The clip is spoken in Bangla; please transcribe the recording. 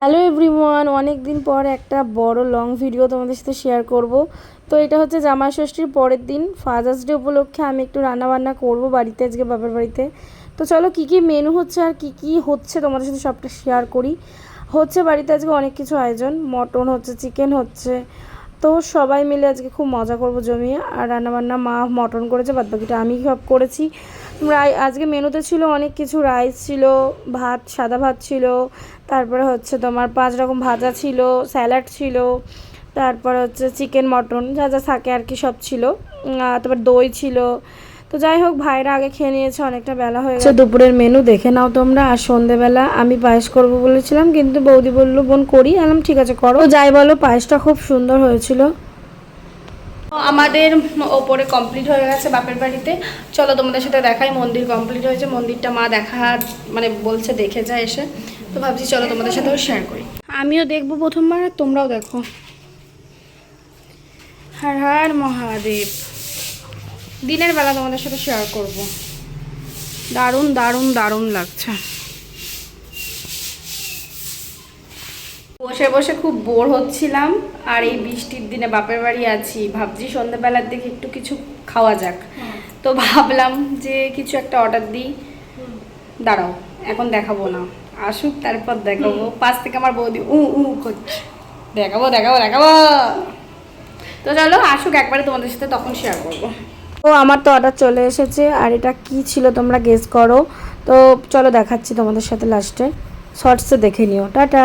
হ্যালো এভরিওয়ান, অনেক দিন পর একটা বড় লং ভিডিও তোমাদের সাথে শেয়ার করব। তো এটা হচ্ছে জামাই ষষ্ঠীর পরের দিন, ফাদার্স ডে উপলক্ষে আমি একটু রান্নাবান্না করব বাড়িতে, আজকে বাবার বাড়িতে। তো চলো কী কী মেনু হচ্ছে আর কি কি হচ্ছে তোমাদের সাথে সবটা শেয়ার করি। হচ্ছে বাড়িতে আজকে অনেক কিছু আয়োজন, মটন হচ্ছে, চিকেন হচ্ছে। তো সবাই মিলে আজকে খুব মজা করব জমিয়ে। আর রান্নাবান্না মা মটন করেছে, বাদবাকিটা আমি সব করেছি। আজকে মেনুতে ছিল অনেক কিছু, রাইস ছিল, ভাত, সাদা ভাত ছিল, তারপরে হচ্ছে তোমার 5 রকম ভাজা ছিল, স্যালাড ছিল, তারপর হচ্ছে চিকেন মটন যা যা থাকে আর কি সব ছিল। তারপর দই ছিল। তো যাই হোক, ভাইরা আগে খেয়ে নিয়েছে, অনেকটা বেলা হয়ে গেছে। দুপুরের মেনু দেখে নাও তোমরা। আর সন্ধেবেলা আমি পায়েস করব বলেছিলাম, কিন্তু বৌদি বললো বোন করি, আলাম ঠিক আছে করো। যাই বলো, পায়েসটা খুব সুন্দর হয়েছিল। আমাদের ওপরে কমপ্লিট হয়ে গেছে বাপের বাড়িতে। চলো তোমাদের সাথে দেখাই, মন্দির কমপ্লিট হয়েছে। মন্দিরটা মা দেখা মানে বলছে দেখে যায় এসে, তো ভাবছি চলো তোমাদের সাথেও শেয়ার করি। আমিও দেখবো প্রথমবার, আর তোমরাও দেখো। হর হর মহাদেব। দিনের বেলা তোমাদের সাথে শেয়ার করব। দারুণ দারুণ দারুণ লাগছে। বসে বসে খুব বোর হচ্ছিলাম, আর এই বৃষ্টির দিনে বাপের বাড়ি আছি, ভাবছি সন্ধ্যাবেলার দিকে একটু কিছু খাওয়া যাক। তো ভাবলাম যে কিছু একটা অর্ডার দিই। দাঁড়াও, এখন দেখাবো না, আসুক তারপর দেখাবো। পাশ থেকে আমার বৌদি করছে, দেখাবো দেখাবো দেখাবো। তো চলো আসুক একবারে, তোমাদের সাথে তখন শেয়ার করবো। তো আমার তো অর্ডার চলে এসেছে, আর এটা কি ছিল তোমরা গেস করো। তো চলো দেখাচ্ছি তোমাদের সাথে লাস্টে, শর্টসে দেখে নিও। টাটা।